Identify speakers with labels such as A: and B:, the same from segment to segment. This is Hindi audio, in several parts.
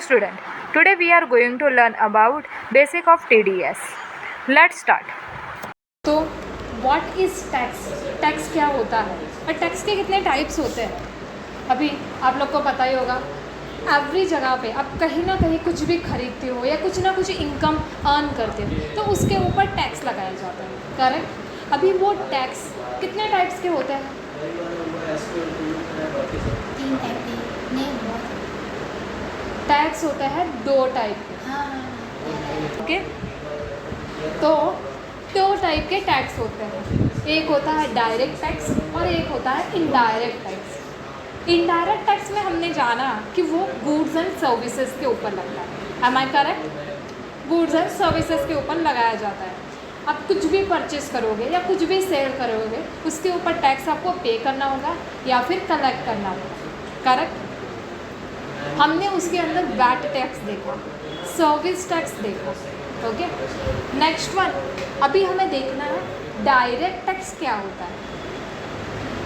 A: student, today we are going to learn about basic of TDS. Let's start.
B: तो व्हाट इज़ टैक्स? टैक्स क्या होता है और टैक्स के कितने टाइप्स होते हैं? अभी आप लोग को पता ही होगा, एवरी जगह पे आप कहीं ना कहीं कुछ भी खरीदते हो या कुछ ना कुछ इनकम अर्न करते हो तो उसके ऊपर टैक्स लगाया जाता है, करेक्ट? अभी वो टैक्स कितने टाइप्स के होते हैं?
C: 3 टाइप के नहीं बहुत
B: टैक्स होता है 2 टाइप के,
C: हाँ
B: ओके? तो 2 टाइप के टैक्स होते हैं, एक होता है डायरेक्ट टैक्स और एक होता है इनडायरेक्ट टैक्स। इनडायरेक्ट टैक्स में हमने जाना कि वो गुड्स एंड सर्विसेज के ऊपर लगता है, am I correct? Goods and services के ऊपर लगाया जाता है। आप कुछ भी परचेस करोगे या कुछ भी सेल करोगे उसके ऊपर टैक्स आपको पे करना होगा या फिर कलेक्ट करना होगा, करेक्ट? हमने उसके अंदर वैट टैक्स देखा, सर्विस टैक्स देखा, ओके? नेक्स्ट वन, अभी हमें देखना है डायरेक्ट टैक्स क्या होता है।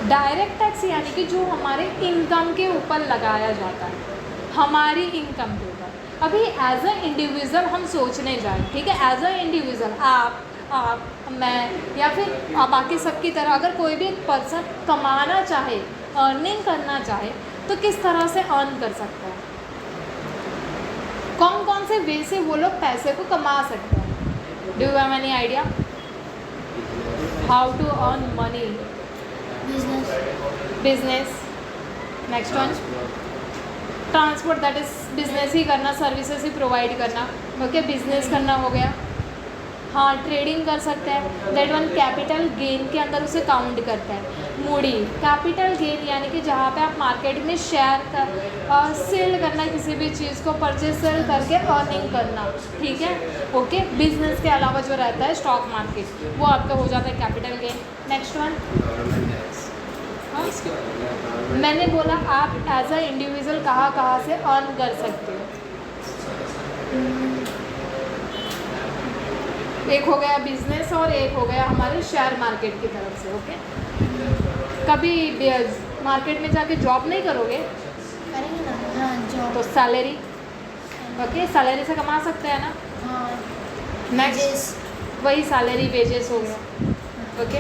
B: डायरेक्ट टैक्स यानी कि जो हमारे इनकम के ऊपर लगाया जाता है, हमारी इनकम के ऊपर। अभी एज अ इंडिविजुअल हम सोचने जाएं, ठीक है? एज अ इंडिविजुअल आप, मैं या फिर बाकी सबकी तरह अगर कोई भी एक पर्सन कमाना चाहे, अर्निंग करना चाहे तो किस तरह से अर्न कर सकता है? कौन कौन से वे से वो लोग पैसे को कमा सकते हैं? Do you have any idea how to earn money? Business. Next one, transport, that is business ही करना, सर्विसेज ही प्रोवाइड करना, ओके? बिजनेस करना हो गया। हाँ, ट्रेडिंग कर सकते हैं, दैट वन कैपिटल गेन के अंदर उसे काउंट करता है। मूडी, कैपिटल गेन यानी कि जहाँ पे आप मार्केट में शेयर कर सेल करना, किसी भी चीज़ को परचेज सेल करके अर्निंग करना, ठीक है? ओके, बिजनेस के अलावा जो रहता है स्टॉक मार्केट, वो आपका हो जाता है कैपिटल गेन। नेक्स्ट वन, मैंने बोला आप एज अ इंडिविजुअल कहाँ से अर्न कर सकते हो। एक हो गया बिजनेस और एक हो गया हमारे शेयर मार्केट की तरफ से, ओके? कभी मार्केट में जाके जॉब नहीं करोगे
C: करेंगे ना, हाँ जॉब
B: तो सैलरी, ओके? सैलरी से कमा सकते हैं ना?
C: हाँ
B: नेक्स्ट, वही सैलरी वेजेस हो गया, ओके?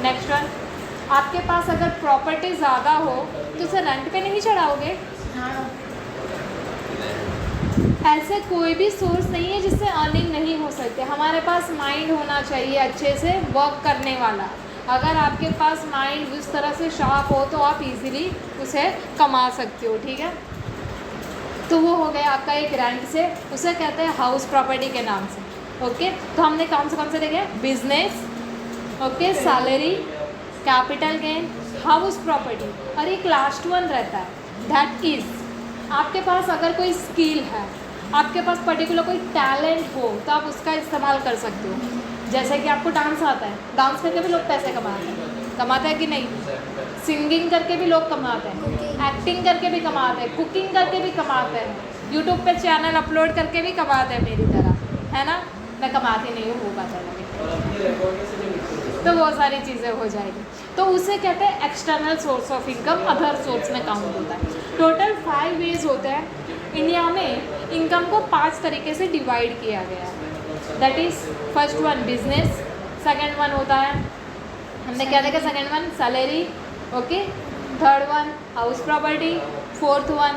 B: नेक्स्ट वन, आपके पास अगर प्रॉपर्टी ज़्यादा हो तो उसे रेंट पे नहीं चढ़ाओगे।
C: हाँ
B: ऐसे कोई भी सोर्स नहीं है जिससे अर्निंग नहीं हो सकते। हमारे पास माइंड होना चाहिए अच्छे से वर्क करने वाला। अगर आपके पास माइंड उस तरह से शार्प हो तो आप इजीली उसे कमा सकते हो, ठीक है? तो वो हो गया आपका एक रेंट से, उसे कहते हैं हाउस प्रॉपर्टी के नाम से, ओके? तो हमने कौन से देखे? Business, okay, salary, capital gain, house property, और एक लास्ट वन रहता है दैट इज़ आपके पास अगर कोई स्किल है, आपके पास पर्टिकुलर कोई टैलेंट हो तो आप उसका इस्तेमाल कर सकते हो। जैसे कि आपको डांस आता है, डांस करके भी लोग पैसे कमाते हैं कि नहीं? सिंगिंग करके भी लोग कमाते हैं, एक्टिंग करके भी कमाते हैं, कुकिंग करके भी कमाते हैं, यूट्यूब पे चैनल अपलोड करके भी कमाते हैं मेरी तरह, है ना? मैं कमाती नहीं हूँ, वो पता लगे तो वो सारी चीज़ें हो जाएगी। तो उसे कहते हैं external source of income, other source में काउंट होता है। टोटल 5 वेज होते हैं। इंडिया में इनकम को 5 तरीके से डिवाइड किया गया है, that is first one business, second one होता है, हमने क्या देखा? Second one salary, okay? Third one house property, fourth one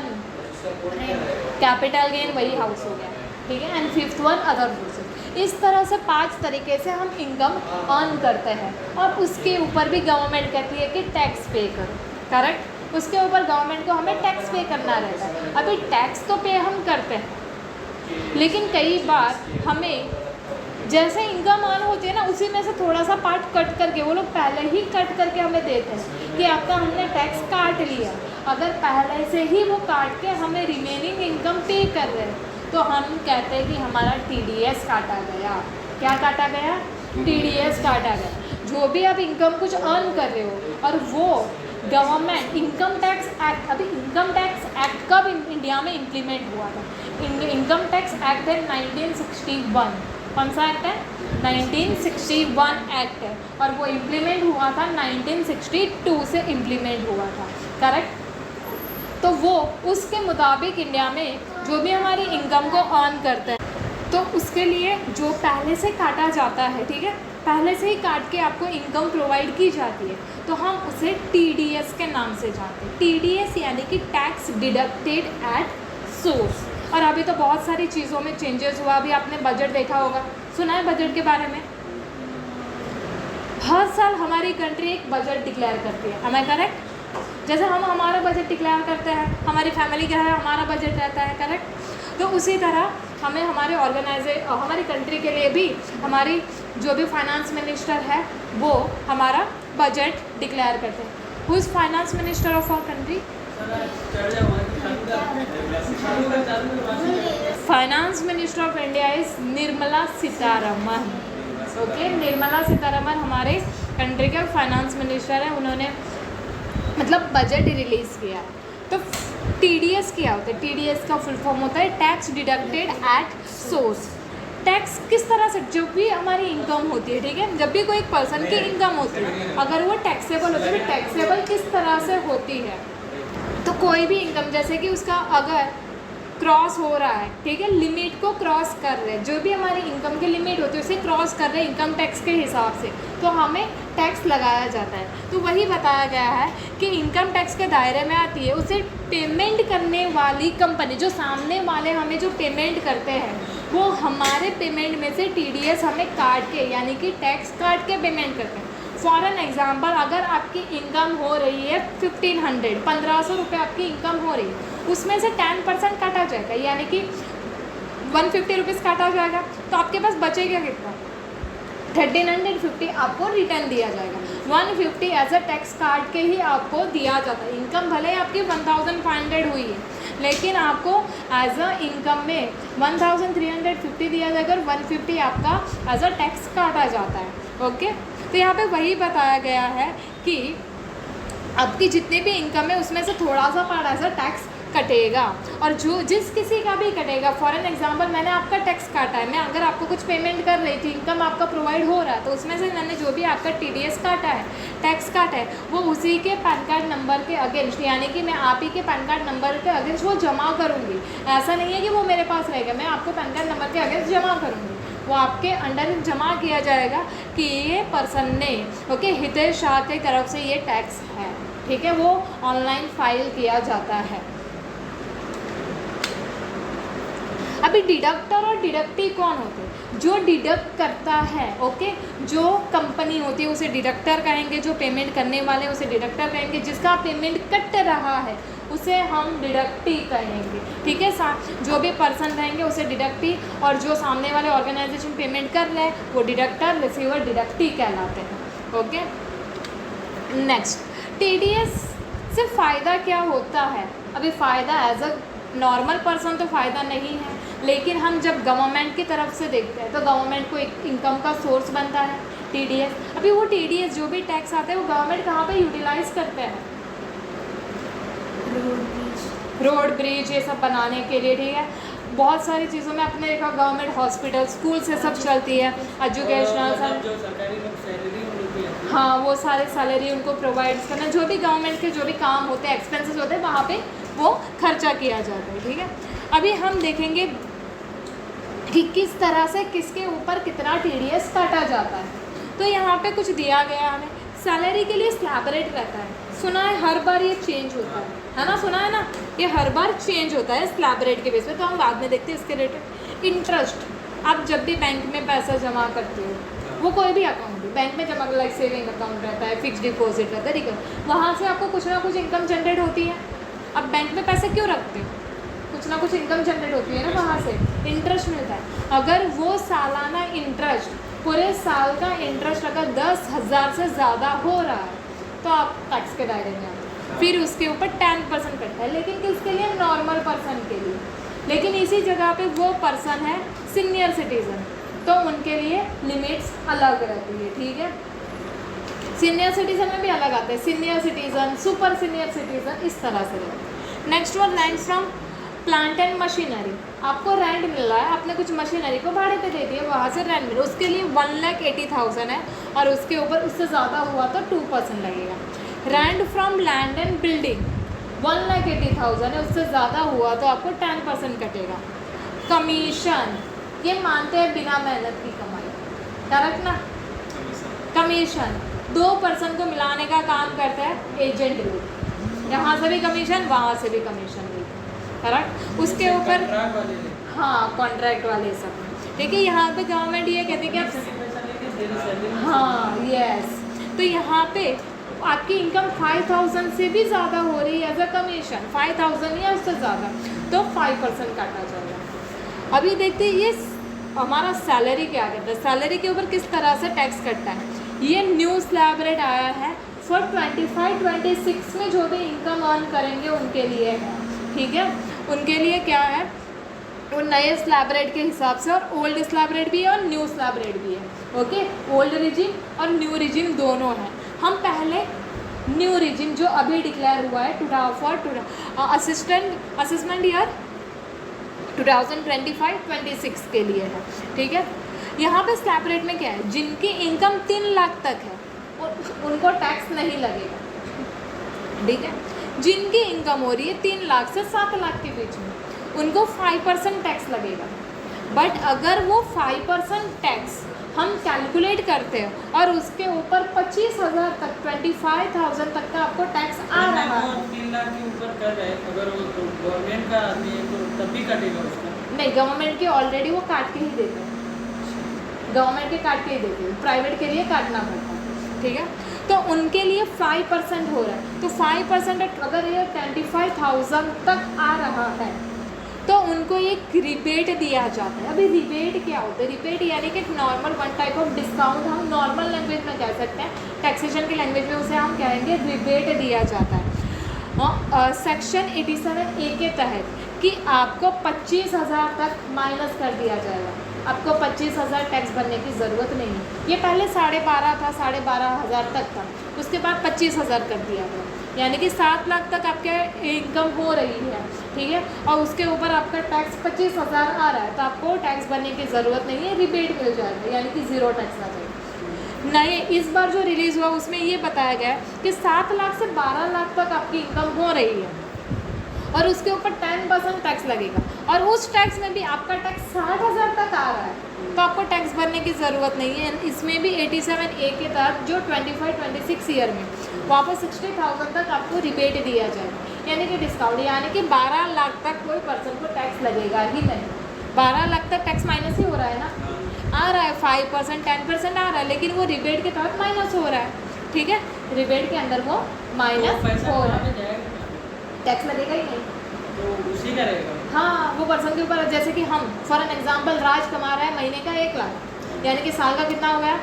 B: capital gain, वही हाउस हो गया, ठीक है? And fifth one other sources. इस तरह से 5 तरीके से हम इनकम अर्न करते हैं और उसके ऊपर भी गवर्नमेंट कहती है कि टैक्स पे करो, करेक्ट? उसके ऊपर गवर्नमेंट को हमें टैक्स पे करना रहता है। अभी टैक्स तो पे हम करते हैं, लेकिन कई बार हमें जैसे इनकम अर्न होती है ना, उसी में से थोड़ा सा पार्ट कट करके, वो लोग पहले ही कट करके हमें देते हैं कि आपका हमने टैक्स काट लिया। अगर पहले से ही वो काट के हमें रिमेनिंग इनकम पे कर रहे हैं तो हम कहते हैं कि हमारा TDS काटा गया। क्या काटा गया? TDS काटा गया। जो भी आप इनकम कुछ अर्न कर रहे हो और वो गवर्नमेंट इनकम टैक्स एक्ट, अभी इनकम टैक्स एक्ट कब इंडिया में इम्प्लीमेंट हुआ था? इनकम टैक्स एक्ट है 1961। कौन सा एक्ट है? 1961 एक्ट है, और वो इम्प्लीमेंट हुआ था 1962 से इम्प्लीमेंट हुआ था, करेक्ट? तो वो उसके मुताबिक इंडिया में जो भी हमारी इनकम को अर्न करता है तो उसके लिए जो पहले से काटा जाता है, ठीक है, पहले से ही काट के आपको इनकम प्रोवाइड की जाती है, तो हम उसे TDS के नाम से जानते हैं। TDS यानी कि टैक्स डिडक्टेड एट सोर्स। और अभी तो बहुत सारी चीज़ों में चेंजेस हुआ। अभी आपने बजट देखा होगा, सुना है बजट के बारे में? हर साल हमारी कंट्री एक बजट डिक्लेयर करती है, एम आई करेक्ट? जैसे हम हमारा बजट डिक्लेयर करते हैं, हमारी फैमिली का है, हमारा बजट रहता है, करेक्ट? तो उसी तरह हमें हमारे हमारी कंट्री के लिए भी हमारी जो भी फाइनेंस मिनिस्टर है वो हमारा बजट डिक्लेयर करते हैं। Who is finance minister of our country? Finance minister of India is Nirmala Sitharaman. Okay, Nirmala Sitharaman हमारे कंट्री के फाइनेंस मिनिस्टर हैं। उन्होंने मतलब बजट रिलीज़ किया है। तो TDS क्या होता है? TDS का फुल फॉर्म होता है tax deducted at source. Tax किस तरह से, जो भी हमारी इनकम होती है, ठीक है, जब भी कोई एक पर्सन की इनकम होती है अगर वो टैक्सेबल होती है, तो टैक्सेबल किस तरह से होती है? तो कोई भी इनकम जैसे कि उसका अगर क्रॉस हो रहा है, ठीक है, लिमिट को क्रॉस कर रहे हैं, जो भी हमारी इनकम की लिमिट होती है उसे क्रॉस कर रहे हैं इनकम टैक्स के हिसाब से, तो हमें टैक्स लगाया जाता है। तो वही बताया गया है कि इनकम टैक्स के दायरे में आती है उसे पेमेंट करने वाली कंपनी, जो सामने वाले हमें जो पेमेंट करते हैं वो हमारे पेमेंट में से TDS हमें काट के यानी कि टैक्स काट के पेमेंट करते हैं। फॉर एन एग्ज़ाम्पल, अगर आपकी इनकम हो रही है 1500 रुपये आपकी इनकम हो रही है, उसमें से 10% काटा जाएगा यानी कि 150 रुपीज़ काटा जाएगा, तो आपके पास बचेगा कितना? 1350 आपको रिटर्न दिया जाएगा। 150 एज अ टैक्स काट के ही आपको दिया जाता है। इनकम भले ही आपकी 1500 हुई है, लेकिन आपको एज अ इनकम में 1350 दिया जाएगा और 150 आपका एज अ टैक्स काटा जाता है। ओके, तो यहाँ पे वही बताया गया है कि आपकी जितनी भी इनकम है उसमें से थोड़ा सा पार्ट एज अ टैक्स कटेगा, और जो जिस किसी का भी कटेगा। फॉर एन एग्जांपल, मैंने आपका टैक्स काटा है, मैं अगर आपको कुछ पेमेंट कर रही थी, इनकम आपका प्रोवाइड हो रहा है, तो उसमें से मैंने जो भी आपका TDS काटा है, टैक्स काटा है, वो उसी के पैन कार्ड नंबर के अगेंस्ट, यानी कि मैं आप ही के पैन कार्ड नंबर के अगेंस्ट वो जमा करूँगी। ऐसा नहीं है कि वो मेरे पास रहेगा, मैं आपको पैन कार्ड नंबर के अगेंस्ट जमा करूँगी, वो आपके अंडर जमा किया जाएगा कि ये पर्सन ने, ओके, हितेश शाह की तरफ से ये टैक्स है, ठीक है, वो ऑनलाइन फाइल किया जाता है। अभी डिडक्टर और डिडक्टी कौन होते हैं? जो डिडक्ट करता है, ओके, जो कंपनी होती है उसे डिडक्टर कहेंगे, जो पेमेंट करने वाले हैं उसे डिडक्टर कहेंगे, जिसका पेमेंट कट रहा है उसे हम डिडक्टी कहेंगे, ठीक है। जो भी पर्सन रहेंगे उसे डिडक्टी, और जो सामने वाले ऑर्गेनाइजेशन पेमेंट कर रहे हैं वो डिडक्टर, रिसीवर, डिडक्टी कहलाते हैं। ओके, नेक्स्ट, TDS से फ़ायदा क्या होता है? अभी फ़ायदा एज अ नॉर्मल पर्सन तो फ़ायदा नहीं है, लेकिन हम जब गवर्नमेंट की तरफ से देखते हैं तो गवर्नमेंट को एक इनकम का सोर्स बनता है TDS। अभी वो TDS जो भी टैक्स आता है वो गवर्नमेंट कहाँ पे यूटिलाइज़ करते हैं? रोड ब्रिज ये सब बनाने के लिए, ठीक है। बहुत सारी चीज़ों में आपने देखा गवर्नमेंट हॉस्पिटल, स्कूल से सब चलती है, एजुकेशनल, हाँ, वो सारे सैलरी उनको प्रोवाइड करना, जो भी गवर्नमेंट के जो भी काम होते हैं, एक्सपेंसेस होते हैं, वहाँ पे वो खर्चा किया जाता है, ठीक है। अभी हम देखेंगे कि किस तरह से किसके ऊपर कितना TDS काटा जाता है। तो यहाँ पे कुछ दिया गया है हमें, सैलरी के लिए स्लैब रेट रहता है, सुना है हर बार ये चेंज होता है ना, सुना है ना, ये हर बार चेंज होता है स्लैब रेट के बेस पे, तो हम बाद में देखते हैं इसके रेट। इंटरेस्ट, आप जब भी बैंक में पैसा जमा करते हो, वो कोई भी अकाउंट हो, बैंक में जमा, लाइक सेविंग अकाउंट रहता है, फिक्स डिपॉजिट रहता है, ठीक है, वहाँ से आपको कुछ ना कुछ इनकम जनरेट होती है। अब बैंक में पैसे क्यों रखते हो? कुछ ना कुछ इनकम जनरेट होती है ना, वहाँ से इंटरेस्ट मिलता है। अगर वो सालाना इंटरेस्ट, पूरे साल का इंटरेस्ट अगर 10,000 से ज़्यादा हो रहा है तो आप टैक्स के दायरे में आते हैं। फिर उसके ऊपर 10% कटता है, लेकिन किसके लिए? नॉर्मल पर्सन के लिए। लेकिन इसी जगह पे वो पर्सन है सीनियर सिटीज़न, तो उनके लिए लिमिट्स अलग रहती है, ठीक है। सीनियर सिटीज़न में भी अलग आते हैं, senior citizen, super senior citizen, इस तरह से रहते हैं। Next one, rent from plant and machinery. आपको रेंट मिल रहा है, आपने कुछ मशीनरी को भाड़े पे दे दिया, वहाँ से रेंट मिला, उसके लिए 1,80,000 है, और उसके ऊपर उससे ज़्यादा हुआ तो 2% लगेगा। Rent from land and building, 1,80,000 है, उससे ज़्यादा हुआ तो आपको 10% कटेगा। कमीशन, ये मानते हैं बिना मेहनत की कमाई, करेक्ट ना। कमीशन 2% को मिलाने का काम करता है एजेंट ग्रुप, यहाँ से भी कमीशन वहाँ से भी कमीशन लेते हैं, करेक्ट। उसके ऊपर हाँ कॉन्ट्रैक्ट वाले सब, ठीक है। यहाँ पे गवर्नमेंट ये कहते हैं कि आप हाँ यस, तो यहाँ पे आपकी इनकम 5,000 से भी ज़्यादा हो रही है एज अ कमीशन, 5,000 या उससे ज़्यादा, तो 5% काटा जाएगा। अभी देखते हैं ये हमारा सैलरी क्या कहता है, सैलरी के ऊपर किस तरह से टैक्स कटता है। ये न्यू स्लैब रेट आया है फॉर 25-26 में जो भी इनकम अर्न करेंगे उनके लिए है, ठीक है। उनके लिए क्या है, वो नए स्लैब रेट के हिसाब से, और ओल्ड स्लैब रेट भी है और न्यू स्लैब रेट भी है, ओके। ओल्ड रिजिम और न्यू रिजिम दोनों हैं। हम पहले न्यू रिजिम जो अभी डिक्लेयर हुआ है फॉर असिस्टेंट ईयर 2025-26 के लिए है, ठीक है। यहाँ पे स्लैब रेट में क्या है, जिनकी इनकम 3 लाख तक है उनको टैक्स नहीं लगेगा, ठीक है। जिनकी इनकम हो रही है 3 लाख से 7 लाख के बीच में उनको 5% टैक्स लगेगा। बट अगर वो 5% टैक्स हम कैलकुलेट करते हैं और उसके ऊपर 25,000 तक 25,000 तक का आपको टैक्स आ रहा है,
D: 3 लाख के ऊपर कर रहे हैं, अगर वो तो गवर्नमेंट का आदमी है तो तब भी कटेगा उसका?
B: नहीं, गवर्नमेंट के ऑलरेडी वो काट के ही देते हैं, गवर्नमेंट के काट के ही देते हैं, प्राइवेट के लिए काटना पड़ता है, ठीक है। तो उनके लिए 5% हो रहा है, तो 5% अगर ये 25,000 तक आ रहा है तो उनको एक रिबेट दिया जाता है। अभी रिबेट क्या होता है, रिबेट यानी कि normal one type of discount, हम नॉर्मल लैंग्वेज में कह सकते हैं, टैक्सेशन की लैंग्वेज में उसे हम कहेंगे रिबेट दिया जाता है सेक्शन 87A के तहत, कि आपको 25,000 तक माइनस कर दिया जाएगा, आपको 25,000 टैक्स भरने की ज़रूरत नहीं है। ये पहले 12,500 था, 12,500 तक था, उसके बाद 25,000 कर दिया गया, यानी कि 7 लाख तक आपके इनकम हो रही है, ठीक है, और उसके ऊपर आपका टैक्स 25,000 आ रहा है, तो आपको टैक्स भरने की ज़रूरत नहीं है, रिबेट मिल जाएगा, यानी कि ज़ीरो टैक्स आ जाएगा। नए इस बार जो रिलीज़ हुआ उसमें ये बताया गया है कि 7 लाख से 12 लाख तक आपकी इनकम हो रही है और उसके ऊपर 10% टैक्स लगेगा, और उस टैक्स में भी आपका टैक्स 60,000 तक आ रहा है, तो आपको टैक्स भरने की ज़रूरत नहीं है। इसमें भी 87A के तहत जो 25-26 ईयर में वहाँ पर 60,000 तक आपको रिबेट दिया जाएगा, यानी कि डिस्काउंट, यानी कि 12 लाख तक कोई पर्सन को टैक्स लगेगा ही नहीं। 12 लाख तक टैक्स माइनस ही हो रहा है ना, आ रहा है 5%, 10% आ रहा है, लेकिन वो रिबेट के तहत माइनस हो रहा है, ठीक है। रिबेट के अंदर वो माइनस हो रहा है, टैक्स लगेगा ही नहीं,
D: तो उसी का रहेगा।
B: हाँ, वो पर्सन के ऊपर, जैसे कि हम फॉर एन एग्जांपल राज कमा रहा है महीने का 1 लाख, यानी कि साल का कितना हो गया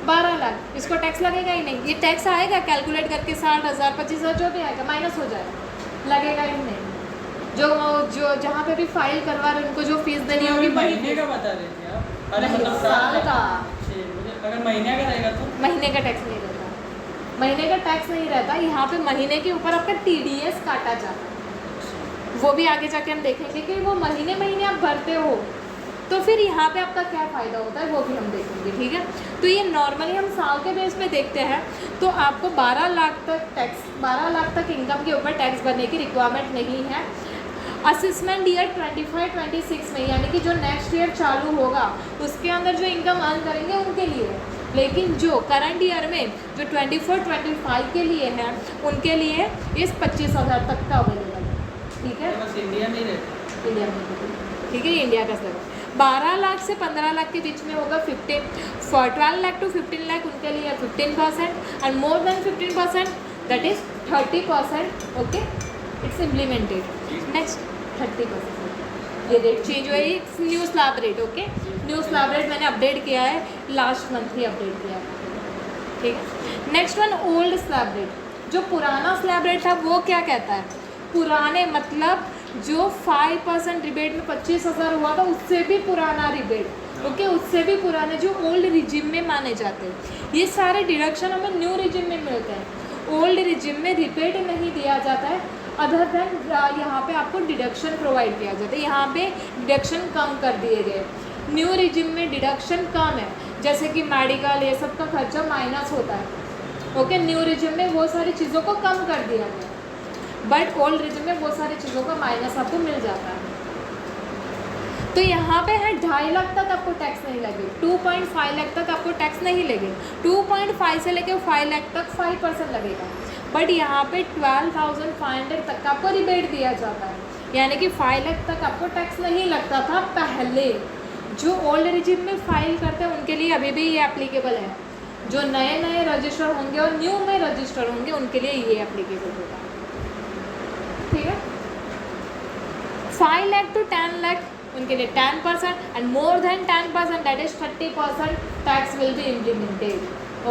B: 12 लाख, इसको टैक्स लगेगा ही नहीं। ये टैक्स आएगा कैलकुलेट करके 60,000 25,000 जो भी आएगा माइनस हो जाएगा, लगेगा ही नहीं। जो जहाँ पे भी फाइल करवा रहे उनको जो फीस देनी होगी
D: महीने का बता रहे थे आप? अरे
B: नहीं,
D: मतलब
B: साल का।
D: अगर महीने का रहेगा तो
B: महीने का टैक्स नहीं रहता, महीने का टैक्स नहीं रहता। यहाँ पे महीने के ऊपर आपका TDS काटा जाता है, वो भी आगे जाके हम देखेंगे कि वो महीने महीने आप भरते हो तो फिर यहाँ पे आपका क्या फ़ायदा होता है वो भी हम देखेंगे, ठीक है। तो ये नॉर्मली हम साल के बेस पे देखते हैं, तो आपको 12 लाख तक इनकम के ऊपर टैक्स भरने की रिक्वायरमेंट नहीं है। असेसमेंट ईयर 25-26 में, यानी कि जो नेक्स्ट ईयर चालू होगा उसके अंदर जो इनकम अर्न करेंगे उनके लिए, लेकिन जो करंट ईयर में जो 24-25 के लिए है उनके लिए इस 25,000 तक का अवेलेबल है, ठीक है।
D: बस इंडिया में ही रहता
B: इंडिया में, ठीक है, इंडिया का सर 12 लाख से 15 लाख के बीच में होगा 12 लाख to 15 लाख उनके लिए 15%, and more then 15% that is 30%, okay, it's implemented. Next 30% ये रेट चेंज हुआ है, new slab rate, okay. New slab rate मैंने अपडेट किया है, लास्ट मंथ ही अपडेट किया है, ठीक है। Next one old slab rate. जो पुराना स्लैब रेट था वो क्या कहता है, पुराने मतलब जो 5% रिबेट में 25,000 हुआ था उससे भी पुराना रिबेट, ओके, उससे भी पुराने जो ओल्ड रिजिम में माने जाते हैं। ये सारे डिडक्शन हमें न्यू रिजिम में मिलते हैं, ओल्ड रिजिम में रिबेट नहीं दिया जाता है, अदर देन यहाँ पे आपको डिडक्शन प्रोवाइड किया जाता है, यहाँ पे डिडक्शन कम कर दिए गए। न्यू रिजिम में डिडक्शन कम है, जैसे कि मेडिकल ये सब का खर्चा माइनस होता है, ओके। न्यू रिजिम में वो सारी चीज़ों को कम कर दिया गया। बट ओल्ड रिजिम में बहुत सारी चीज़ों का माइनस आपको मिल जाता है। तो यहाँ पे है 2.5 लाख तक आपको टैक्स नहीं लगे, 2.5 लाख तक आपको टैक्स नहीं लगे, 2.5 से लेके 5 लाख तक 5% लगेगा। बट यहाँ पे 12,500 तक का आपको रिबेट दिया जाता है, यानी कि 5 लाख तक आपको टैक्स नहीं लगता था पहले। जो ओल्ड रिजिम में फाइल करते हैं उनके लिए अभी भी ये एप्लीकेबल है, जो नए नए रजिस्टर होंगे और न्यू में रजिस्टर होंगे उनके लिए ये एप्लीकेबल होगा, ठीक है। 5 लाख टू 10 लाख उनके लिए 10% and more than 10% that is 30% tax will be implemented,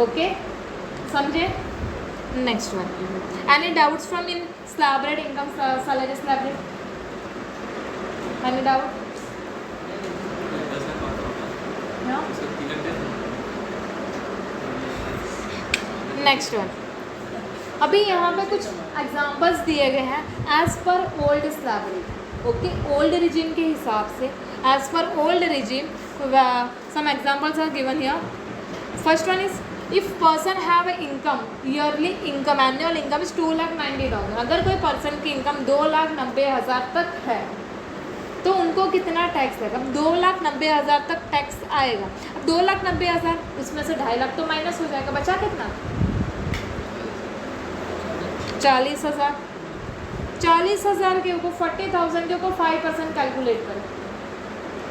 B: okay, समझे। Next one, any doubts from in slab rate, income salary slab rate, any doubt? Next one, अभी यहाँ पे कुछ एग्जांपल्स दिए गए हैं as per old slab rate, okay, old regime के हिसाब से as per old regime some examples are given here. First one is if person have income yearly income annual income is 2,90,000, अगर कोई पर्सन की इनकम 2,90,000 तक है तो उनको कितना टैक्स लगेगा? अब 2,90,000 तक टैक्स आएगा। अब 2,90,000 उसमें से 2.5 लाख तो माइनस हो जाएगा, बचा कितना? 40,000। 40,000 के ऊपर 40,000 के ऊपर 5% कैलकुलेट करें,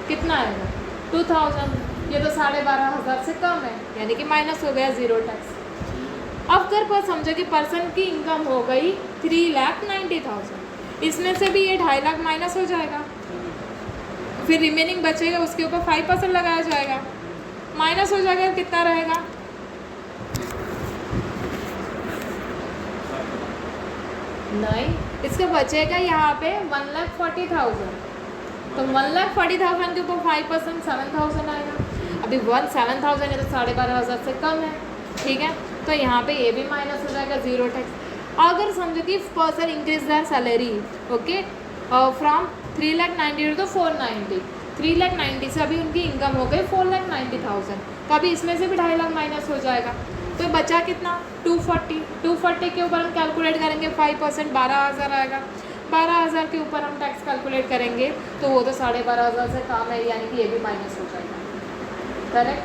B: कितना आएगा? 2,000। ये तो 12,500 से कम है, यानी कि माइनस हो गया, ज़ीरो टैक्स। अब अगर पर समझो कि पर्सन की इनकम हो गई 3,90,000, इसमें से भी ये 2.5 लाख माइनस हो जाएगा, फिर रिमेनिंग बचेगा उसके ऊपर 5% लगाया जाएगा, माइनस हो जाएगा, कितना रहेगा? नहीं, इसका बचेगा यहाँ पे 1,40,000, तो 1,40,000 के ऊपर 5% 7,000 आएगा। अभी 7,000 है तो 12,500 से कम है, ठीक है, तो यहाँ पे ये भी माइनस हो जाएगा, ज़ीरो टैक्स। अगर समझो कि person increase their salary, okay, from 3,90,000 तो 490, 3,90,000 से अभी उनकी इनकम हो गई 4,90,000, तो अभी इसमें से भी 2.5 लाख माइनस हो जाएगा, तो बचा कितना? 240 के ऊपर हम कैलकुलेट करेंगे 5%, 12,000 आएगा। 12,000 के ऊपर हम टैक्स कैलकुलेट करेंगे तो वो तो 12,500 से कम है, यानी कि ये भी माइनस हो जाएगा, करेक्ट।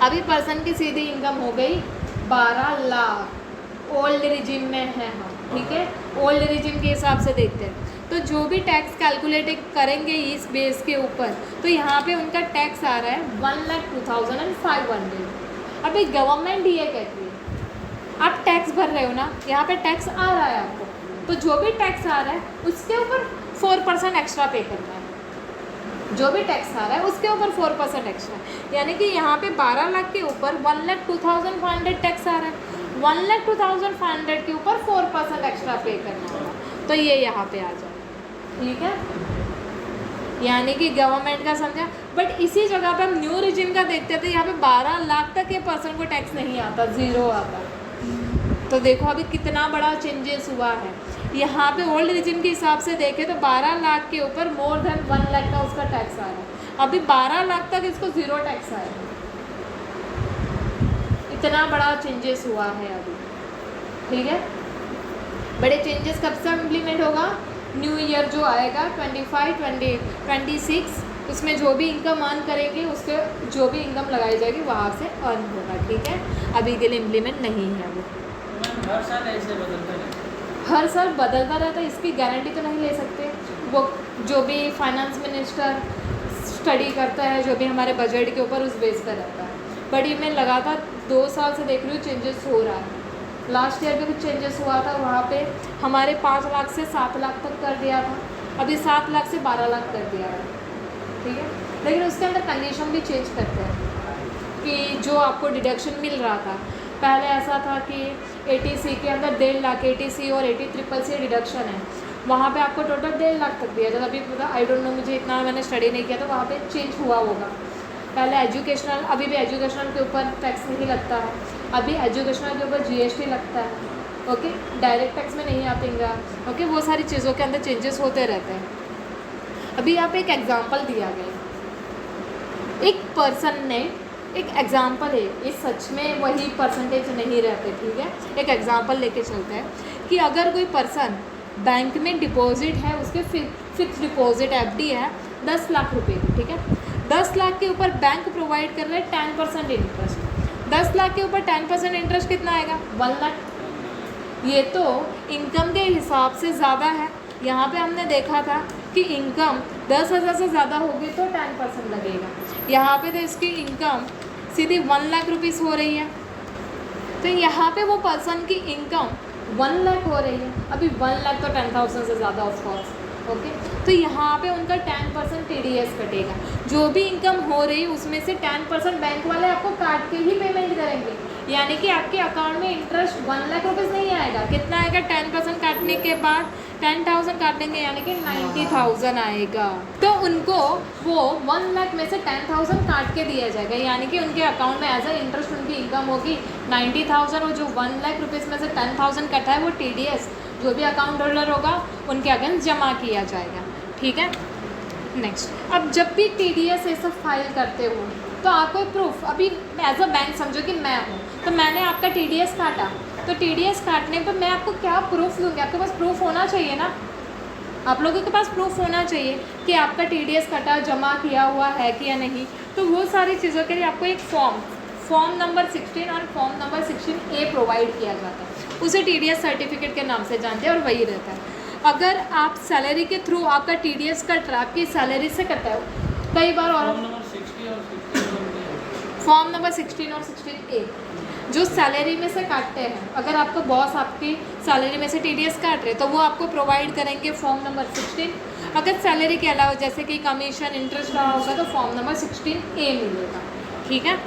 B: अभी पर्सन की सीधी इनकम हो गई 12 लाख, ओल्ड रिजिम में है हम, ठीक है, ओल्ड रिजिम के हिसाब से देखते हैं, तो जो भी टैक्स कैलकुलेट करेंगे इस बेस के ऊपर, तो यहाँ पे उनका टैक्स आ रहा है 1,02,500। अभी गवर्नमेंट ये कहती है आप टैक्स भर रहे हो ना, यहाँ पे टैक्स आ रहा है आपको, तो जो भी टैक्स आ रहा है उसके ऊपर 4% एक्स्ट्रा पे करना है, जो भी टैक्स आ रहा है उसके ऊपर 4% एक्स्ट्रा, यानी कि यहाँ पे 12 लाख के ऊपर 1,02,500 टैक्स आ रहा है, 1,02,500 के ऊपर 4% एक्स्ट्रा पे करना होगा, तो ये यहाँ पे आ जाए, ठीक है, यानी कि गवर्नमेंट का समझा। बट इसी जगह पे हम न्यू रिजिम का देखते थे, यहाँ पे 12 लाख तक के पर्सन को टैक्स नहीं आता, ज़ीरो आता। तो देखो अभी कितना बड़ा चेंजेस हुआ है। यहाँ पे ओल्ड रिजिम के हिसाब से देखें तो 12 लाख के ऊपर मोर देन 1 लाख का उसका टैक्स आ रहा है, अभी 12 लाख तक इसको ज़ीरो टैक्स आएगा। इतना बड़ा चेंजेस हुआ है अभी, ठीक है। बड़े चेंजेस कब से इम्प्लीमेंट होगा? न्यू ईयर जो आएगा 25, 26, उसमें जो भी इनकम अर्न करेंगे उसके जो भी इनकम लगाई जाएगी वहाँ से अर्न होगा, ठीक है। अभी के लिए इम्प्लीमेंट नहीं है वो,
D: हर साल ऐसे बदलता रहता है,
B: हर साल बदलता रहता है, इसकी गारंटी तो नहीं ले सकते। वो जो भी फाइनेंस मिनिस्टर स्टडी करता है, जो भी हमारे बजट के ऊपर उस बेस पर रहता है। बट ये मैं लगातार 2 साल से देख रही हूँ चेंजेस हो रहा है। लास्ट ईयर भी कुछ चेंजेस हुआ था, वहाँ पे हमारे 5 लाख से 7 लाख तक कर दिया था, अभी 7 लाख से 12 लाख कर दिया है, ठीक है। लेकिन उसके अंदर कंडीशन भी चेंज करते हैं कि जो आपको डिडक्शन मिल रहा था, पहले ऐसा था कि ATC के अंदर 1.5 लाख ATC और 80CCC डिडक्शन है, वहाँ पे आपको टोटल 1.5 लाख तक दिया जाता। अभी पता आई डोंट नो, मुझे इतना मैंने स्टडी नहीं किया, तो वहाँ पे चेंज हुआ होगा। पहले एजुकेशनल, अभी भी एजुकेशनल के ऊपर टैक्स नहीं लगता है, अभी एजुकेशनल के ऊपर GST लगता है, ओके, डायरेक्ट टैक्स में नहीं आतेंगे, ओके। वो सारी चीज़ों के अंदर चेंजेस होते रहते हैं। अभी यहाँ पे एक एग्जांपल दिया गया, एक पर्सन ने, एक एग्जांपल है, ये सच में वही परसेंटेज नहीं रहते, ठीक है। एक एग्जांपल लेके चलते हैं कि अगर कोई पर्सन बैंक में डिपॉजिट है, उसके फिक्स डिपॉजिट FD है 10 लाख रुपए की, ठीक है, 10 लाख के ऊपर बैंक प्रोवाइड कर रहा है 10% इंटरेस्ट। 10 लाख के ऊपर 10% इंटरेस्ट कितना आएगा? 1 लाख। ये तो इनकम के हिसाब से ज़्यादा है। यहाँ पे हमने देखा था कि इनकम 10,000 से ज़्यादा होगी तो 10% लगेगा। यहाँ पे तो इसकी इनकम सीधी 1 लाख रुपीज़ हो रही है, तो यहाँ पे वो पर्सन की इनकम 1 लाख हो रही है। अभी 1 लाख तो 10,000 से ज़्यादा ऑफ कोर्स, ओके। तो यहाँ पे उनका 10% TDS कटेगा। जो भी इनकम हो रही उसमें से 10% बैंक वाले आपको काट के ही पेमेंट करेंगे, यानी कि आपके अकाउंट में इंटरेस्ट 1 लाख रुपीज़ नहीं आएगा। कितना आएगा? 10% काटने के बाद 10,000 काटेंगे, यानी कि 90,000 आएगा। तो उनको वो 1 लाख में से 10,000 काट के दिया जाएगा, यानी कि उनके अकाउंट में एज अ इंटरेस्ट उनकी इनकम होगी 90,000, और जो 1 लाख रुपीज़ में से 10,000 कटा है वो TDS जो भी अकाउंट होल्डर होगा उनके अगेंस्ट जमा किया जाएगा, ठीक है। नेक्स्ट, अब जब भी TDS ये सब फाइल करते हो तो आपको प्रूफ, अभी एज अ बैंक समझो कि मैं हूँ, तो मैंने आपका TDS काटा, तो TDS काटने पर मैं आपको क्या प्रूफ दूँगी? आपके पास प्रूफ होना चाहिए ना, आप लोगों के पास प्रूफ होना चाहिए कि आपका TDS कटा, जमा किया हुआ है कि या नहीं। तो वो सारी चीज़ों के लिए आपको एक फॉर्म नंबर 16 और फॉर्म नंबर 16A प्रोवाइड किया जाता है। उसे TDS सर्टिफिकेट के नाम से जानते हैं और वही रहता है। अगर आप सैलरी के थ्रू आपका TDS कट रहा, आपकी सैलरी से कटा है कई बार, और फॉर्म नंबर 16 और 16A जो सैलरी में से काटते हैं, अगर आपका बॉस आपकी सैलरी में से TDS काट रहे तो वो आपको प्रोवाइड करेंगे फॉर्म नंबर 16। अगर सैलरी के अलावा जैसे कि कमीशन, इंटरेस्ट रहा होगा तो फॉर्म नंबर 16A मिलेगा, ठीक है।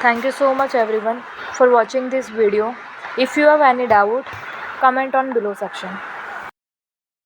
A: Thank you so much everyone for watching this video. If you have any doubt, comment on below section.